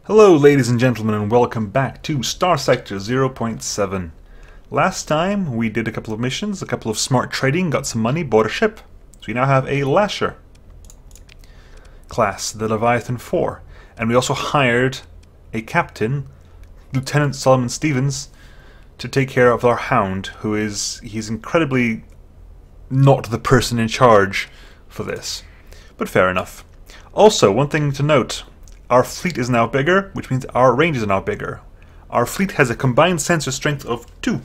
Hello ladies and gentlemen, and welcome back to Starsector 0.7. Last time we did a couple of missions, a couple of smart trading, got some money, bought a ship. So we now have a Lasher class, the Leviathan 4. And we also hired a captain, Lieutenant Solomon Stevens, to take care of our Hound, he's incredibly not the person in charge for this. But fair enough. Also, one thing to note. Our fleet is now bigger, which means our range is now bigger. Our fleet has a combined sensor strength of 2.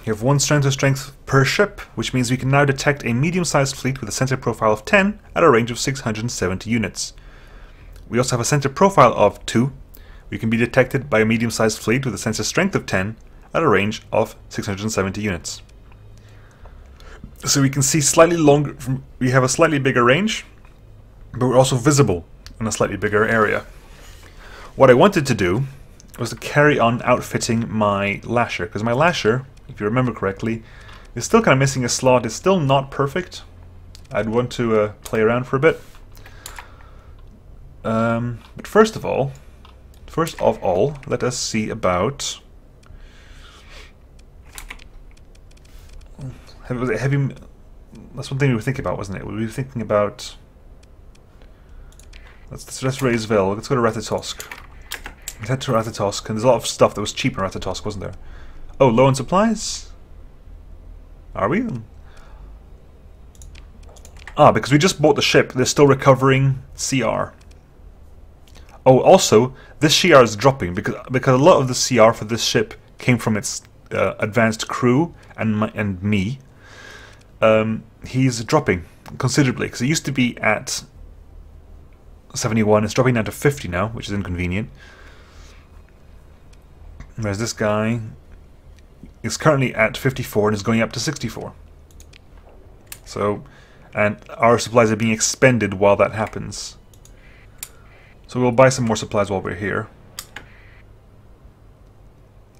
You have 1 sensor strength per ship, which means we can now detect a medium-sized fleet with a sensor profile of 10 at a range of 670 units. We also have a sensor profile of 2. We can be detected by a medium-sized fleet with a sensor strength of 10 at a range of 670 units. So we can see slightly longer, we have a slightly bigger range, but we're also visible in a slightly bigger area. What I wanted to do was to carry on outfitting my Lasher, because my Lasher, if you remember correctly, is still kind of missing a slot. It's still not perfect. I'd want to play around for a bit. But first of all, let us see about heavy. That's one thing we were thinking about, wasn't it? We were thinking about. Let's raise Vel. Let's go to Ratatosk. Let's head to Ratatosk, and there's a lot of stuff that was cheap in Ratatosk, wasn't there? Oh, low on supplies? Are we? Ah, because we just bought the ship. They're still recovering CR. Oh, also, this CR is dropping because a lot of the CR for this ship came from its advanced crew and me. He's dropping considerably because it used to be at 71, it's dropping down to 50 now, which is inconvenient. Whereas this guy is currently at 54 and is going up to 64. So, and our supplies are being expended while that happens. So we'll buy some more supplies while we're here.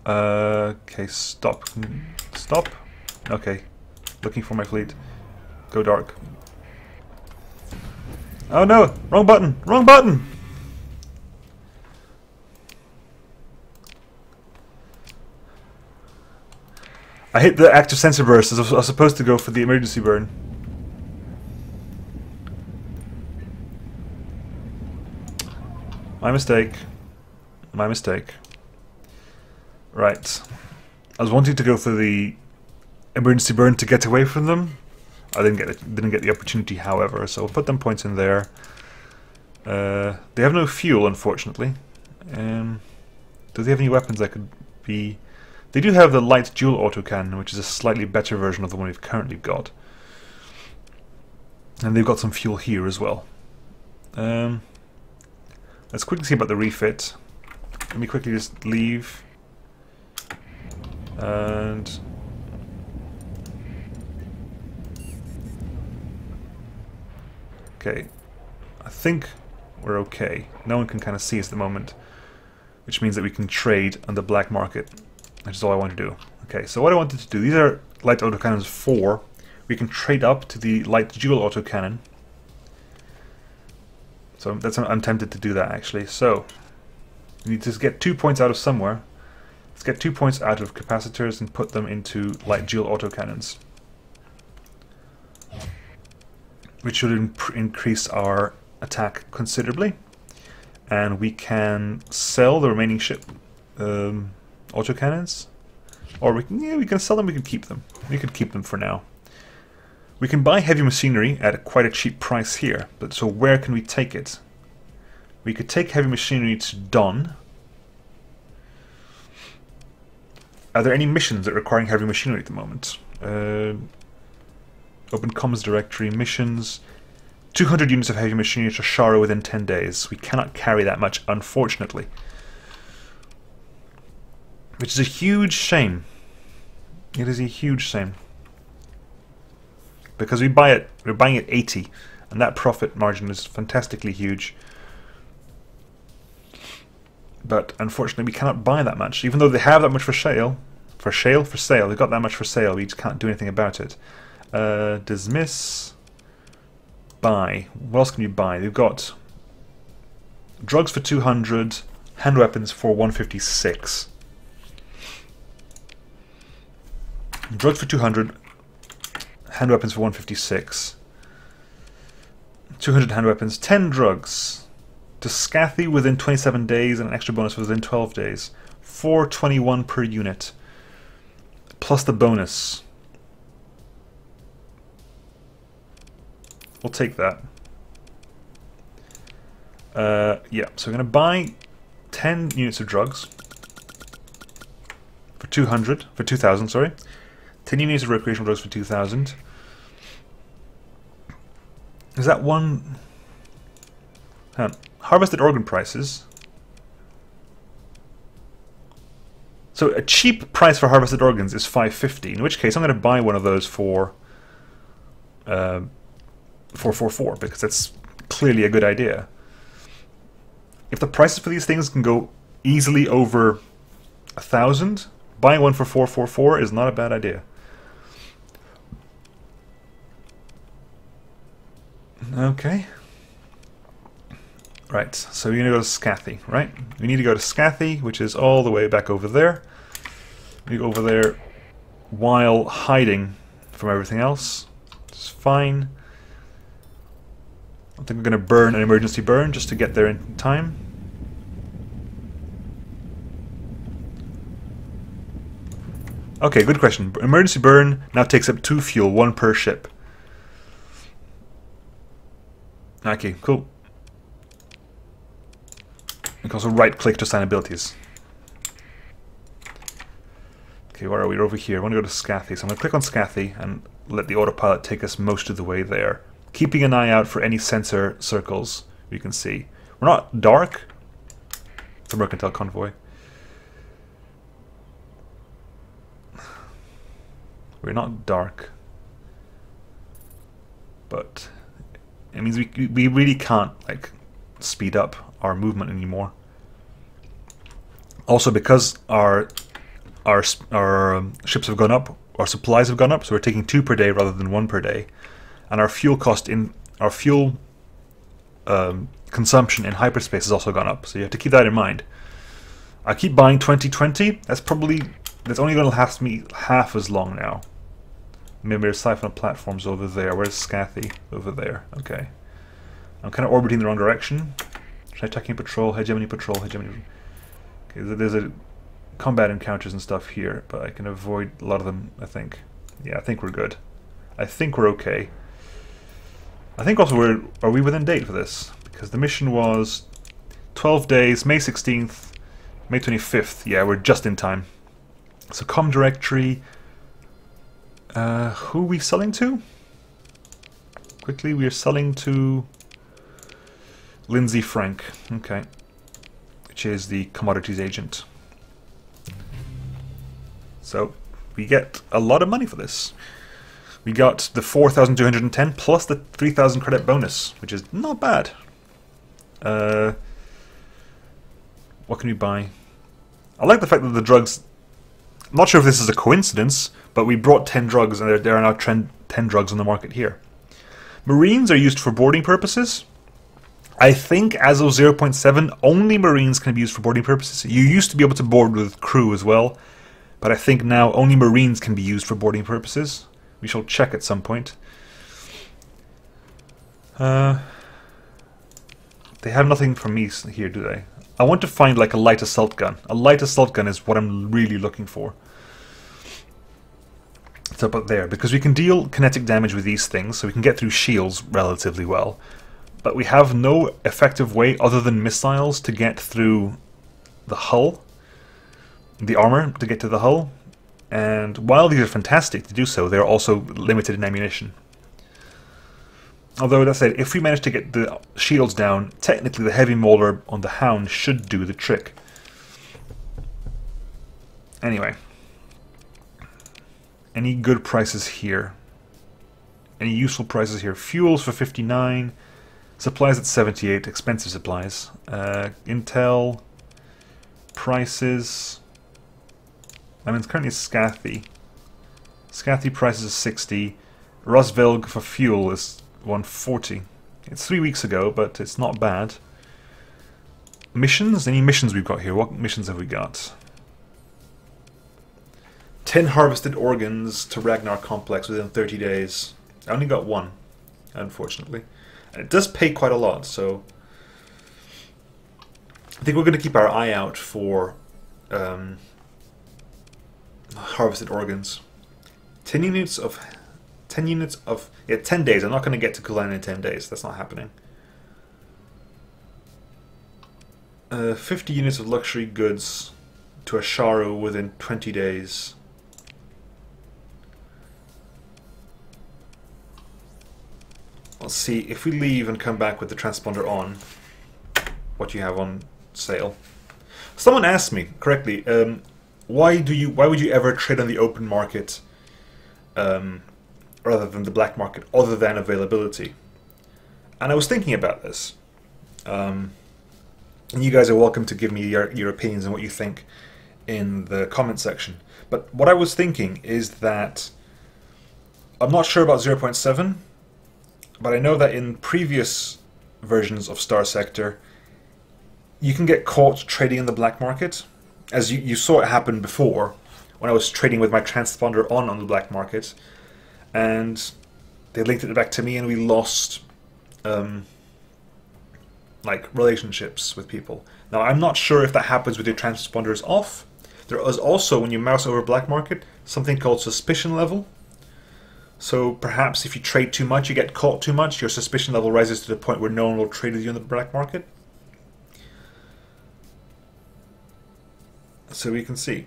Okay, stop. Stop. Okay, looking for my fleet. Go dark. Oh no! Wrong button! Wrong button! I hit the active sensor burst. I was supposed to go for the emergency burn. My mistake. My mistake. Right. I was wanting to go for the emergency burn to get away from them. I didn't get the opportunity, however, so we'll put them points in there. They have no fuel, unfortunately. Do they have any weapons that could be... They do have the light dual autocannon, which is a slightly better version of the one we've currently got. And they've got some fuel here as well. Let's quickly see about the refit. Let me quickly just leave. And... Okay, I think we're okay. No one can kind of see us at the moment, which means that we can trade on the black market, which is all I want to do. Okay, so what I wanted to do, these are light autocannons 4. We can trade up to the light dual autocannon. So I'm tempted to do that actually. So we need to get 2 points out of somewhere. Let's get 2 points out of capacitors and put them into light dual autocannons, which should increase our attack considerably. And we can sell the remaining ship autocannons, or we can sell them. We can keep them. We could keep them for now. We can buy heavy machinery at quite a cheap price here. But so where can we take it? We could take heavy machinery to Don. Are there any missions that are requiring heavy machinery at the moment? Open comms directory, missions, 200 units of heavy machinery to Shara within 10 days. We cannot carry that much, unfortunately. Which is a huge shame. It is a huge shame. Because we're buying at 80, and that profit margin is fantastically huge. But unfortunately we cannot buy that much, even though they have that much for sale. For sale? For sale. They've got that much for sale, we just can't do anything about it. Dismiss. Buy. What else can you buy? They've got drugs for 200, hand weapons for 156. Drugs for 200, hand weapons for 156. 200 hand weapons, 10 drugs. To Scathy within 27 days and an extra bonus within 12 days. 421 per unit. Plus the bonus. We'll take that. Yeah, so we're going to buy 10 units of drugs. For 2,000, sorry. 10 units of recreational drugs for 2,000. Is that one... harvested organ prices. So a cheap price for harvested organs is 550, in which case I'm going to buy one of those for 444, because that's clearly a good idea. If the prices for these things can go easily over 1,000, buying one for 444 is not a bad idea. Okay. Right, so we're going to go to Scathy, right? We need to go to Scathy, which is all the way back over there. We go over there while hiding from everything else. It's fine. I think we're going to burn an emergency burn just to get there in time. Okay, good question. Emergency burn now takes up 2 fuel, 1 per ship. Okay, cool. We can also right-click to assign abilities. Okay, where are we? We're over here. I want to go to Scathy, so I'm going to click on Scathy and let the autopilot take us most of the way there. Keeping an eye out for any sensor circles we can see. We're not dark. The Mercantile Convoy. We're not dark. But it means we really can't like speed up our movement anymore. Also, because our ships have gone up, our supplies have gone up, so we're taking 2 per day rather than 1 per day, and our fuel cost in our fuel consumption in hyperspace has also gone up. So you have to keep that in mind. I keep buying 2020. That's only going to last me half as long now. Maybe there's siphon platforms over there. Where's Scathy? Over there. Okay. I'm kind of orbiting the wrong direction. Attacking patrol, hegemony patrol, hegemony. Okay, there's a combat encounters and stuff here, but I can avoid a lot of them, I think. Yeah, I think we're good. I think we're okay. I think also are we within date for this? Because the mission was 12 days, May 16th, May 25th. Yeah, we're just in time. So com directory. Who are we selling to? Quickly, we are selling to Lindsay Frank, okay, which is the commodities agent. So we get a lot of money for this. We got the 4,210 plus the 3,000 credit bonus, which is not bad. What can we buy? I like the fact that the drugs... I'm not sure if this is a coincidence, but we brought 10 drugs and there are now 10 drugs on the market here. Marines are used for boarding purposes. I think as of 0.7, only Marines can be used for boarding purposes. You used to be able to board with crew as well, but I think now only Marines can be used for boarding purposes. We shall check at some point. They have nothing for me here, do they? I want to find like a light assault gun. A light assault gun is what I'm really looking for. It's up there, because we can deal kinetic damage with these things, so we can get through shields relatively well. But we have no effective way other than missiles to get through the hull, the armor to get to the hull. And while these are fantastic to do so, they're also limited in ammunition. Although that said, if we manage to get the shields down, technically the heavy mauler on the Hound should do the trick. Anyway. Any good prices here? Any useful prices here? Fuels for 59. Supplies at 78, expensive supplies. Intel, prices. I mean, it's currently Scathy. Scathy prices is 60. Rosvelg for fuel is 140. It's 3 weeks ago, but it's not bad. missions? Any missions we've got here? What missions have we got? 10 harvested organs to Ragnar Complex within 30 days. I only got one, unfortunately. And it does pay quite a lot, so I think we're going to keep our eye out for harvested organs. 10 units of 10 days. I'm not going to get to Kulan in 10 days. That's not happening. 50 units of luxury goods to Asharu within 20 days. Let's see if we leave and come back with the transponder on. What you have on sale? Someone asked me correctly. Why would you ever trade on the open market rather than the black market, other than availability? And I was thinking about this. And you guys are welcome to give me your opinions and what you think in the comment section. But what I was thinking is that I'm not sure about 0.7, but I know that in previous versions of Starsector, you can get caught trading in the black market. As you saw it happen before, when I was trading with my transponder on the black market, and they linked it back to me, and we lost like relationships with people. Now I'm not sure if that happens with your transponders off. There is also, when you mouse over black market, something called suspicion level. So perhaps if you trade too much, you get caught too much, your suspicion level rises to the point where no one will trade with you in the black market. So we can see.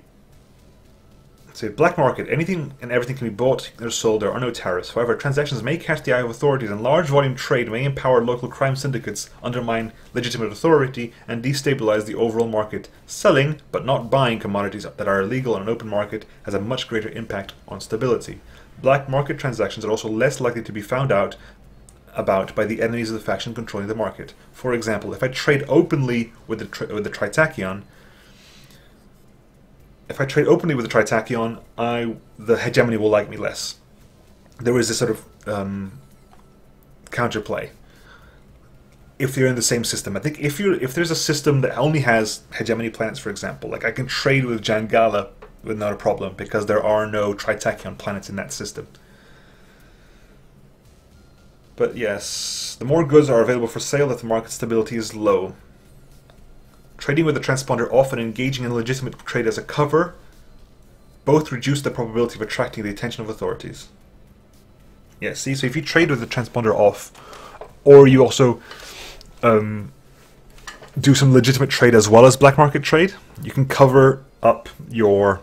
So black market, anything and everything can be bought or sold. There are no tariffs. However, transactions may catch the eye of authorities, and large volume trade may empower local crime syndicates, undermine legitimate authority, and destabilize the overall market. Selling, but not buying commodities that are illegal on an open market has a much greater impact on stability. Black market transactions are also less likely to be found out about by the enemies of the faction controlling the market. For example, if I trade openly with the Tritachyon, the hegemony will like me less. There is this sort of counterplay. If you're in the same system, I think if there's a system that only has hegemony planets, for example, like I can trade with Jangala with not a problem because there are no Tritachyon planets in that system. But yes, the more goods are available for sale, that the market stability is low. Trading with the transponder off and engaging in legitimate trade as a cover both reduce the probability of attracting the attention of authorities. Yeah, see, so if you trade with the transponder off, or you also do some legitimate trade as well as black market trade, you can cover up your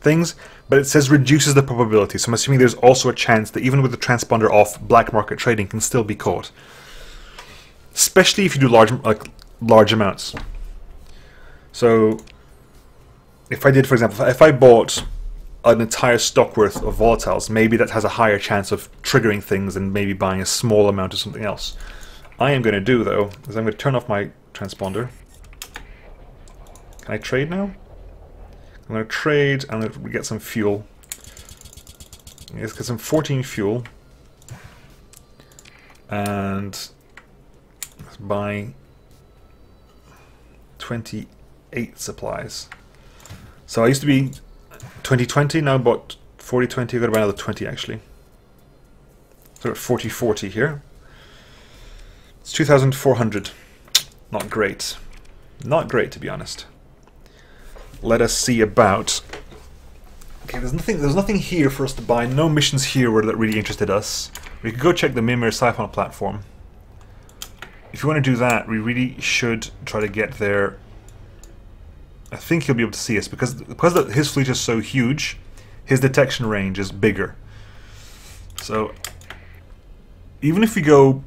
things, but it says reduces the probability, so I'm assuming there's also a chance that even with the transponder off, black market trading can still be caught. Especially if you do large amounts. So if I did, for example, if I bought an entire stock worth of volatiles, maybe that has a higher chance of triggering things than maybe buying a small amount of something else. I am going to do, though, is I'm going to turn off my transponder. Can I trade now? I'm going to trade, and I'm going to get some fuel. Let's get some 14 fuel. And let's buy 28 supplies. So I used to be 20-20, now I bought 40-20, I've got to buy another 20 actually. So 40-40 here. It's 2,400. Not great. Not great, to be honest. Let us see about... Okay, there's nothing here for us to buy. No missions here that really interested us. We could go check the Mimir Siphon platform. If you want to do that, we really should try to get there. I think he'll be able to see us because his fleet is so huge, his detection range is bigger. So even if we go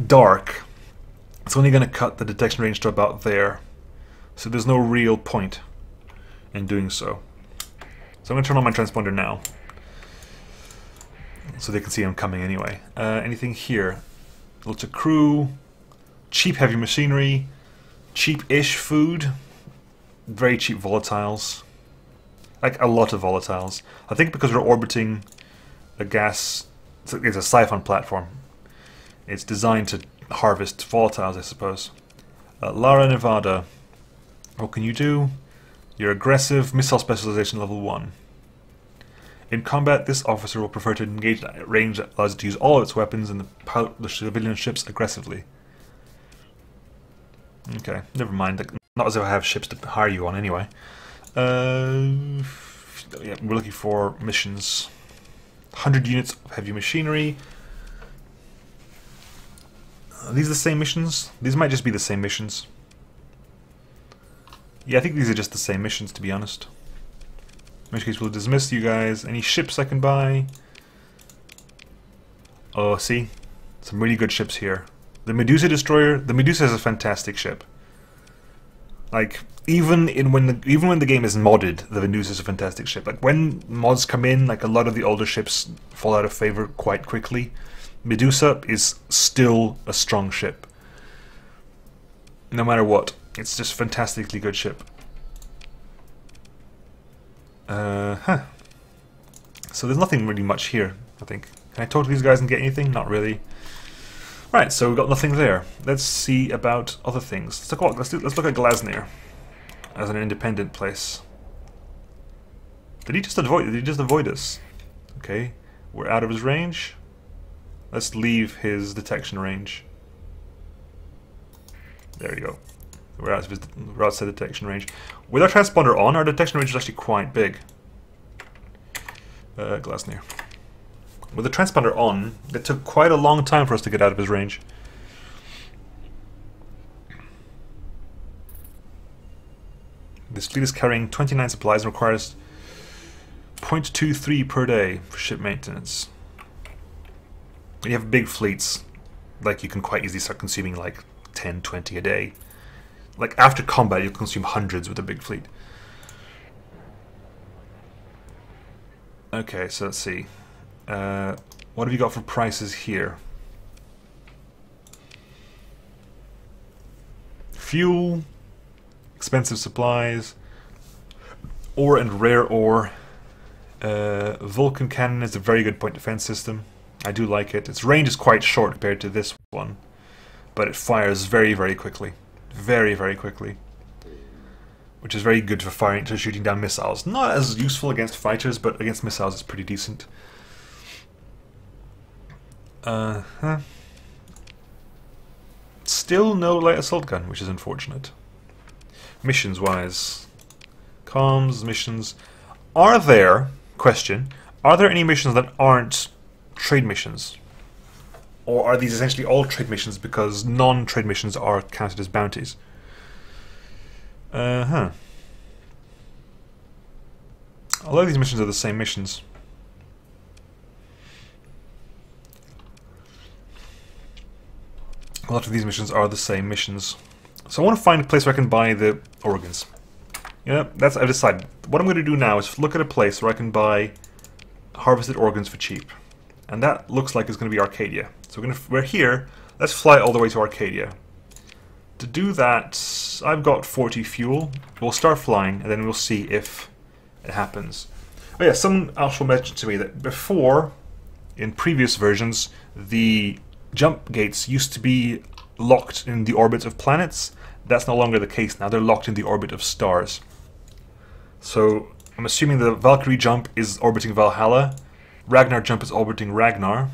dark, it's only going to cut the detection range to about there. So there's no real point in doing so. So I'm going to turn on my transponder now, so they can see him coming anyway. Anything here? Lots of crew, cheap heavy machinery, cheap-ish food, very cheap volatiles. Like a lot of volatiles. I think because we're orbiting a gas... It's a siphon platform. It's designed to harvest volatiles, I suppose. Lara Nevada. What can you do? You're aggressive, missile specialization level 1. In combat, this officer will prefer to engage at range that allows it to use all of its weapons and pilot the civilian ships aggressively. Okay, never mind. Not as if I have ships to hire you on anyway. Yeah, we're looking for missions. 100 units of heavy machinery. Are these the same missions? These might just be the same missions. Yeah, I think these are just the same missions, to be honest. In which case we'll dismiss you guys. Any ships I can buy? Oh, see? Some really good ships here. The Medusa Destroyer. The Medusa is a fantastic ship. Like, even when the game is modded, the Medusa is a fantastic ship. Like, when mods come in, like, a lot of the older ships fall out of favor quite quickly. Medusa is still a strong ship. No matter what. It's just a fantastically good ship. So there's nothing really much here, I think. Can I talk to these guys and get anything? Not really. Right, so we've got nothing there. Let's see about other things. Let's look at Glasnir as an independent place. Did he just avoid us? Okay, we're out of his range. Let's leave his detection range. There you go. We're outside detection range. With our transponder on, our detection range is actually quite big. Glasnir. With the transponder on, it took quite a long time for us to get out of his range. This fleet is carrying 29 supplies and requires 0.23 per day for ship maintenance. When you have big fleets, like, you can quite easily start consuming like 10, 20 a day. Like, after combat, you'll consume hundreds with a big fleet. Okay, so let's see. What have you got for prices here? Fuel, expensive supplies, ore and rare ore. Vulcan cannon is a very good point defense system. I do like it. Its range is quite short compared to this one, but it fires very, very quickly. Very, very quickly. Which is very good for shooting down missiles. Not as useful against fighters, but against missiles it's pretty decent. Still no light assault gun, which is unfortunate. Missions-wise. Comms, missions. Are there any missions that aren't trade missions? Or are these essentially all trade missions because non-trade missions are counted as bounties? A lot of these missions are the same missions. A lot of these missions are the same missions. So I want to find a place where I can buy the organs. Yeah, I've decided. What I'm going to do now is look at a place where I can buy harvested organs for cheap. And that looks like it's going to be Arcadia. So we're here. Let's fly all the way to Arcadia. To do that, I've got 40 fuel. We'll start flying, and then we'll see if it happens. Oh yeah, someone also mentioned to me that before, in previous versions, the jump gates used to be locked in the orbits of planets. That's no longer the case now. They're locked in the orbit of stars. So I'm assuming the Valkyrie jump is orbiting Valhalla, Ragnar jump is orbiting Ragnar,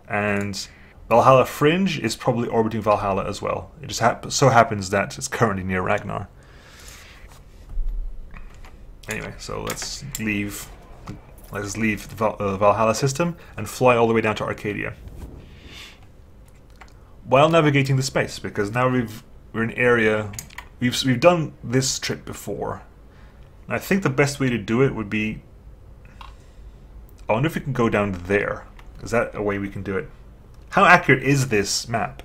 and Valhalla Fringe is probably orbiting Valhalla as well. It just so happens that it's currently near Ragnar. Anyway, so let's leave the Valhalla system and fly all the way down to Arcadia. While navigating the space, because now we're in an area we've done this trip before. And I think the best way to do it would be, I wonder if we can go down there. Is that a way we can do it? How accurate is this map?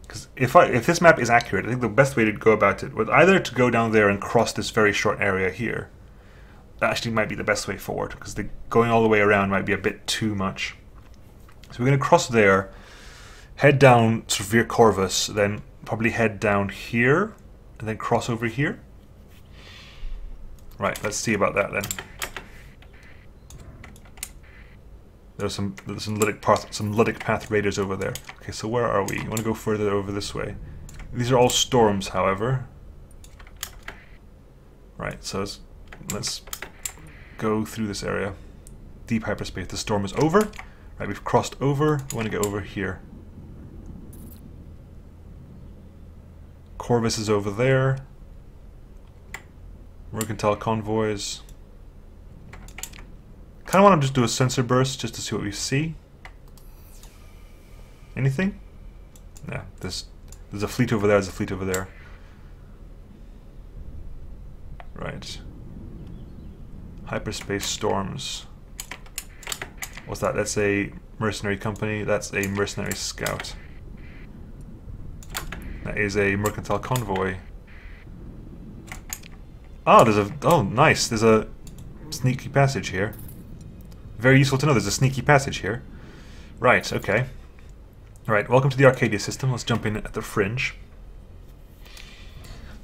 Because if this map is accurate, I think the best way to go about it would either to go down there and cross this very short area here. That actually might be the best way forward, because going all the way around might be a bit too much. So we're going to cross there, head down to Vir Corvus, then probably head down here, and then cross over here. Right, let's see about that then. There's some Ludic Path raiders over there. Okay, so where are we? You want to go further over this way? These are all storms, however. Right, so let's go through this area. Deep hyperspace. The storm is over. Right, we've crossed over. We want to get over here. Corvus is over there. Mercantile convoys. Kind of want to just do a sensor burst just to see what we see. Anything? Yeah, there's a fleet over there, there's a fleet over there. Right. Hyperspace storms. What's that? That's a mercenary company. That's a mercenary scout. That is a mercantile convoy. Oh, oh, nice. There's a sneaky passage here. Very useful to know there's a sneaky passage here. Right, okay. Alright, welcome to the Arcadia system. Let's jump in at the fringe.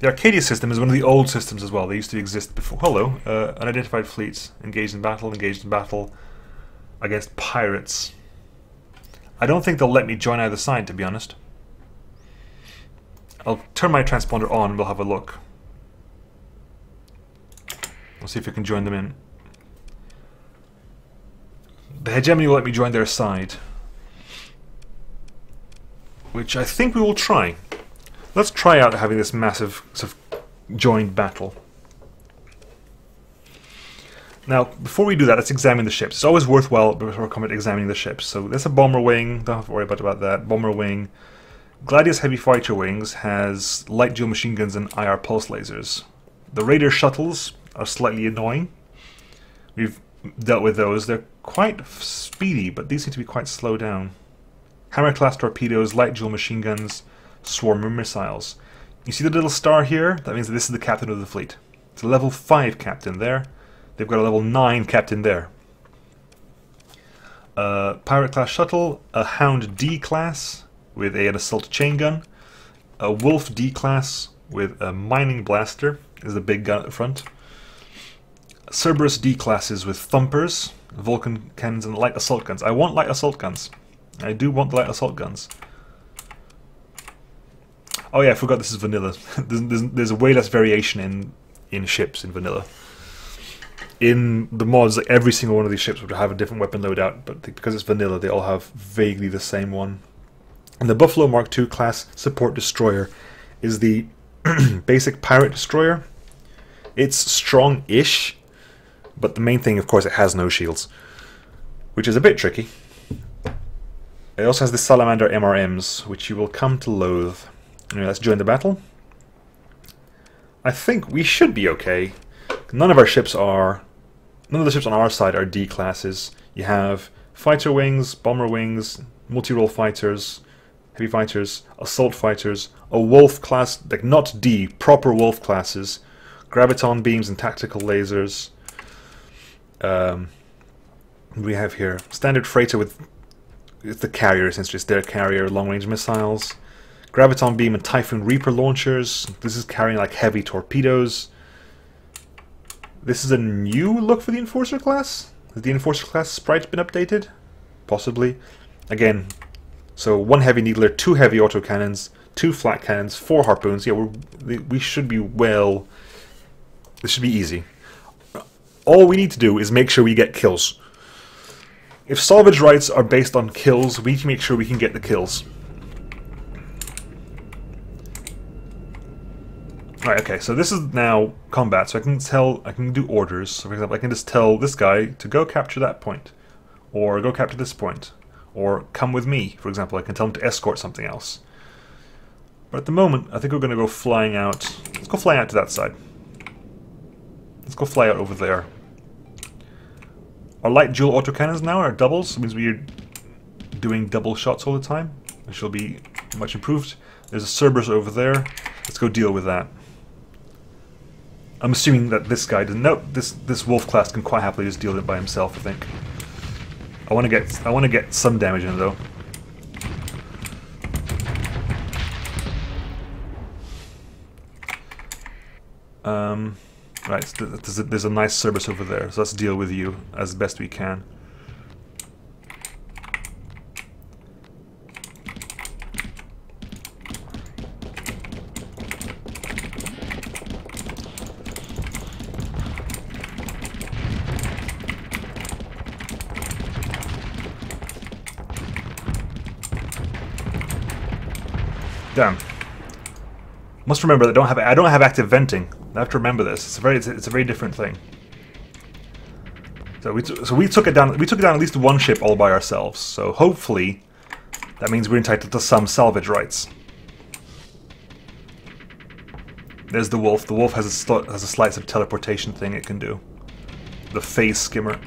The Arcadia system is one of the old systems as well. They used to exist before. Hello, unidentified fleets. Engaged in battle against pirates. I don't think they'll let me join either side, to be honest. I'll turn my transponder on and we'll have a look. We'll see if we can join them in. The hegemony will let me join their side, which I think we will try. Let's try out having this massive sort of joined battle. Now, before we do that, let's examine the ships. It's always worthwhile before we come at examining the ships. So there's a bomber wing, don't have to worry about that. Bomber wing. Gladius heavy fighter wings has light dual machine guns and IR pulse lasers. The Raider shuttles are slightly annoying. We've dealt with those. They're quite speedy, but these seem to be quite slow down. Hammer class torpedoes, light dual machine guns, swarm missiles. You see the little star here? That means that this is the captain of the fleet. It's a level 5 captain there. They've got a level 9 captain there. Pirate class shuttle, a Hound D class with an assault chain gun, a Wolf D class with a mining blaster is the big gun at the front. Cerberus D classes with thumpers, Vulcan cannons, and light assault guns. I want light assault guns. I do want the light assault guns. Oh yeah, I forgot this is vanilla. there's way less variation in ships in vanilla. In the mods, like every single one of these ships would have a different weapon loadout, but because it's vanilla, they all have vaguely the same one. And the Buffalo Mark II class support destroyer is the basic pirate destroyer. It's strong-ish, but the main thing, of course, it has no shields, which is a bit tricky. It also has the Salamander MRMs, which you will come to loathe. Anyway, let's join the battle. I think we should be okay. None of the ships on our side are D classes. You have fighter wings, bomber wings, multi-role fighters, heavy fighters, assault fighters, a wolf class, like not D, proper wolf classes, graviton beams and tactical lasers. We have here standard freighter with the carrier, essentially. It's their carrier, long-range missiles, graviton beam and Typhoon Reaper launchers. This is carrying like heavy torpedoes. This is a new look for the Enforcer class. Has the Enforcer class sprite been updated? Possibly. Again, so 1 heavy needler, 2 heavy autocannons, 2 flat cannons, 4 harpoons. Yeah, we should be well. This should be easy. All we need to do is make sure we get kills. If salvage rights are based on kills, we need to make sure we can get the kills. Alright, okay, so this is now combat, so I can do orders. So for example, I can just tell this guy to go capture that point, or go capture this point, or come with me, for example. I can tell him to escort something else. But at the moment, I think we're going to go flying out. Let's go flying out to that side. Let's go fly out over there. Our light dual autocannons now are doubles, so it means we're doing double shots all the time, which will be much improved. There's a Cerberus over there. Let's go deal with that. I'm assuming that this guy doesn't. Nope, this wolf class can quite happily just deal with it by himself, I think. I want to get some damage in though. Right, there's a nice Cerberus over there, so let's deal with you as best we can. Damn. Must remember that I don't have active venting. I have to remember this. It's a very different thing. So we took it down. We took it down at least one ship all by ourselves. So hopefully, that means we're entitled to some salvage rights. There's the wolf. The wolf has a slight sort of teleportation thing it can do. The phase skimmer.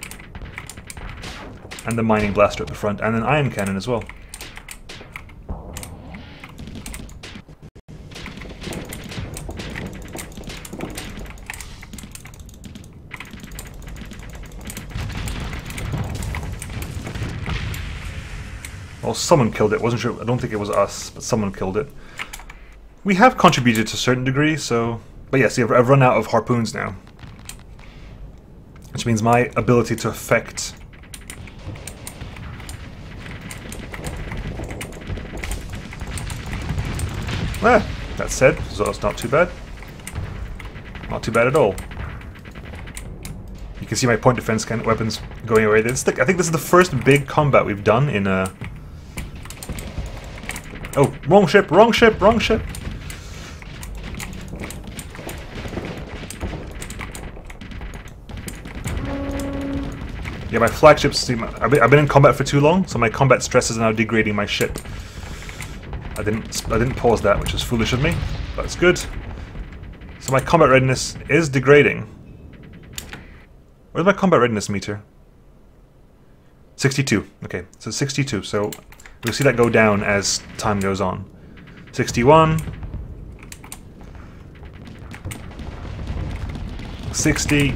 And the mining blaster at the front, and an ion cannon as well. Well, someone killed it. Wasn't sure. I don't think it was us, but someone killed it. We have contributed to a certain degree, so... But yes, I've run out of harpoons now. Which means my ability to affect... Ah, that said, so it's not too bad. Not too bad at all. You can see my point defense weapons going away. I think this is the first big combat we've done in a... Oh, wrong ship, wrong ship, wrong ship! Yeah, my flagships... I've been in combat for too long, so my combat stress is now degrading my ship. I didn't pause that, which is foolish of me, but it's good. So my combat readiness is degrading. Where's my combat readiness meter? 62. Okay, so 62. So we'll see that go down as time goes on. 61. 60.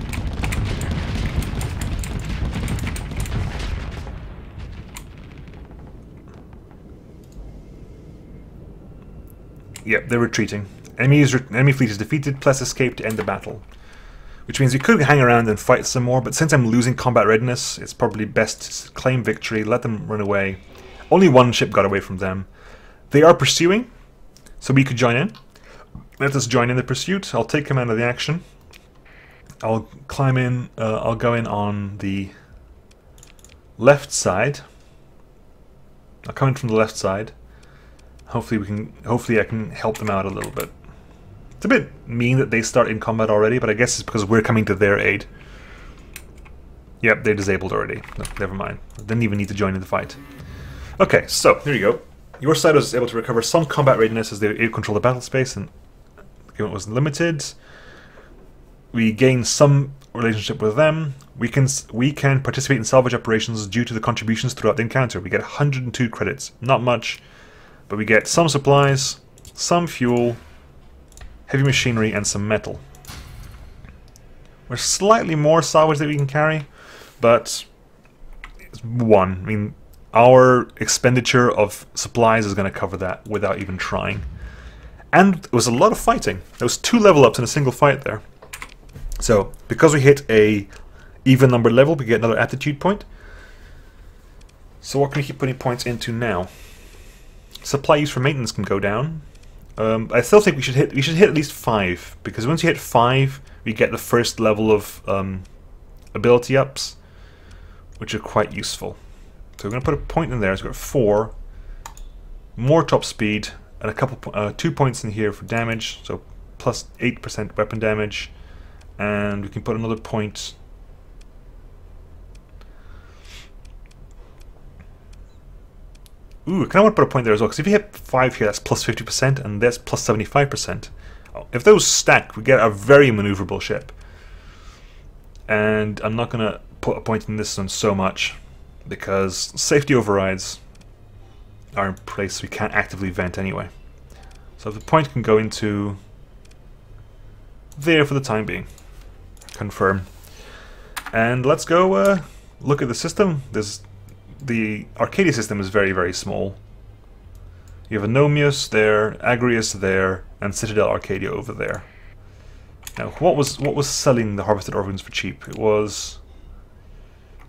Yep, they're retreating. Enemy fleet is defeated, plus escape to end the battle. Which means we could hang around and fight some more, but since I'm losing combat readiness, it's probably best to claim victory, let them run away. Only one ship got away from them. They are pursuing, so we could join in. Let us join in the pursuit. I'll take command of the action. I'll climb in, I'll go in on the left side. I'll come in from the left side. Hopefully I can help them out a little bit. It's a bit mean that they start in combat already, but I guess it's because we're coming to their aid. Yep, they're disabled already. No, never mind. Didn't even need to join in the fight. Okay, so there you go. Your side was able to recover some combat readiness as they control the battle space, and the game was limited. We gained some relationship with them. We can participate in salvage operations due to the contributions throughout the encounter. We get 102 credits. Not much. But we get some supplies, some fuel, heavy machinery, and some metal. There's slightly more salvage that we can carry, but it's one. I mean, our expenditure of supplies is going to cover that without even trying. And it was a lot of fighting. There was 2 level ups in a single fight there. So, because we hit a even numbered level, we get another aptitude point. So what can we keep putting points into now? Supply use for maintenance can go down. I still think we should hit at least 5, because once you hit 5, we get the first level of ability ups, which are quite useful. So we're going to put a point in there. So we've got 4, more top speed, and a couple 2 points in here for damage. So plus 8% weapon damage, and we can put another point. Ooh, I kind of want to put a point there as well, because if you hit 5 here, that's plus 50%, and that's plus 75%. If those stack, we get a very maneuverable ship. And I'm not going to put a point in this one so much, because safety overrides are in place, so we can't actively vent anyway. So the point can go into there for the time being. Confirm. And let's go look at the system. The Arcadia system is very, very small. You have a Nomios there, Agrius there, and Citadel Arcadia over there. Now, what was selling the harvested organs for cheap? It was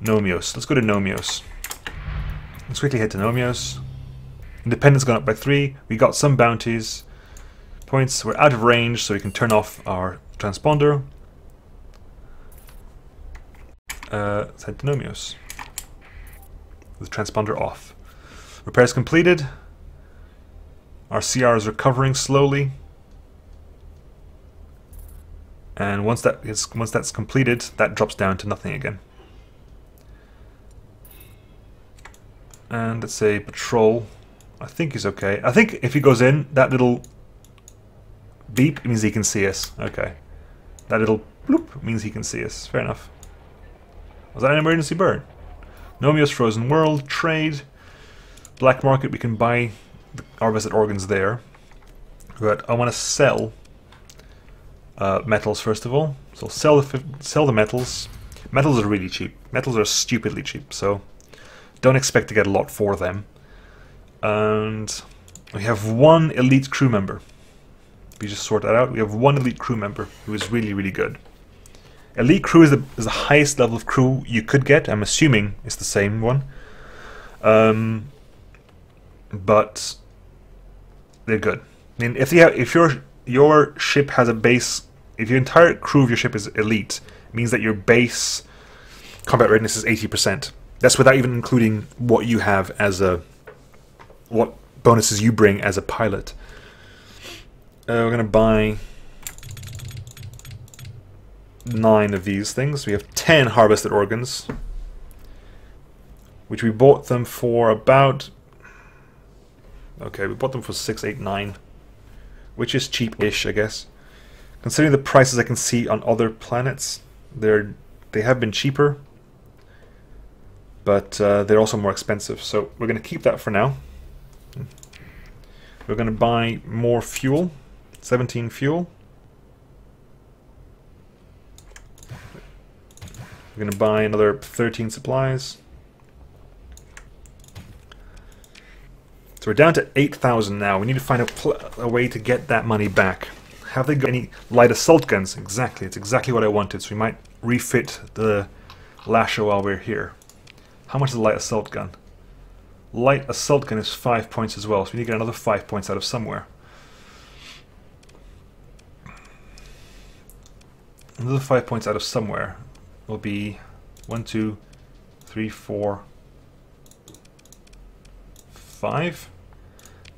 Nomios. Let's go to Nomios. Let's quickly head to Nomios. Independence gone up by 3. We got some bounties. Points. We're out of range, so we can turn off our transponder. Let's head to Nomios. With the transponder off. Repairs completed. Our CR is recovering slowly. And once that's completed, that drops down to nothing again. And let's say patrol. I think he's okay. I think if he goes in, that little beep means he can see us. Okay. That little bloop means he can see us. Fair enough. Was that an emergency burn? Nomeo's Frozen World, trade. Black market, we can buy the harvested organs there. But I want to sell metals first of all. So sell the metals. Metals are really cheap. Metals are stupidly cheap, so don't expect to get a lot for them. And we have one elite crew member. We just sort that out. We have one elite crew member who is really, really good. Elite crew is the highest level of crew you could get. I'm assuming it's the same one. But they're good. I mean, if your ship has a base, if your entire crew of your ship is elite, it means that your base combat readiness is 80%. That's without even including what you have as what bonuses you bring as a pilot. We're gonna buy 9 of these things. We have 10 harvested organs, which we bought them for about. Okay, we bought them for 6, 8, 9, which is cheap-ish, I guess. Considering the prices I can see on other planets, they have been cheaper, but they're also more expensive. So we're going to keep that for now. We're going to buy more fuel, 17 fuel. We're going to buy another 13 supplies. So we're down to 8,000 now. We need to find a way to get that money back. Have they got any light assault guns? Exactly. It's exactly what I wanted. So we might refit the Lasher while we're here. How much is a light assault gun? Light assault gun is 5 points as well. So we need to get another 5 points out of somewhere. Another 5 points out of somewhere will be 1, 2, 3, 4, 5.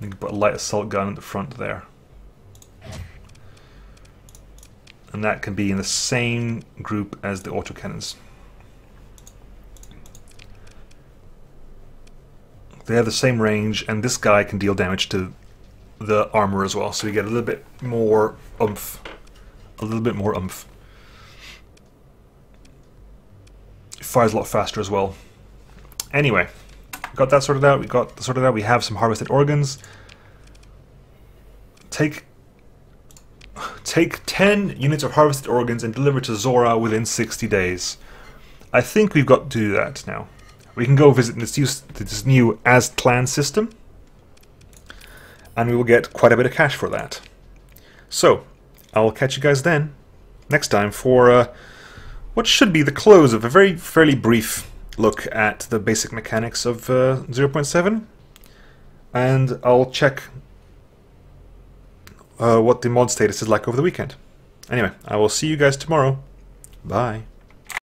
We can put a light assault gun at the front there. And that can be in the same group as the autocannons. They have the same range, and this guy can deal damage to the armor as well, so we get a little bit more oomph. A little bit more oomph. It fires a lot faster as well. Anyway, we got that sorted out. We have some harvested organs. Take 10 units of harvested organs and deliver to Zora within 60 days. I think we've got to do that now. We can go visit this new Aztlan system, and we will get quite a bit of cash for that. So, I'll catch you guys then, next time, for what should be the close of a fairly brief look at the basic mechanics of 0.7, and I'll check what the mod status is like over the weekend. Anyway, I will see you guys tomorrow. Bye.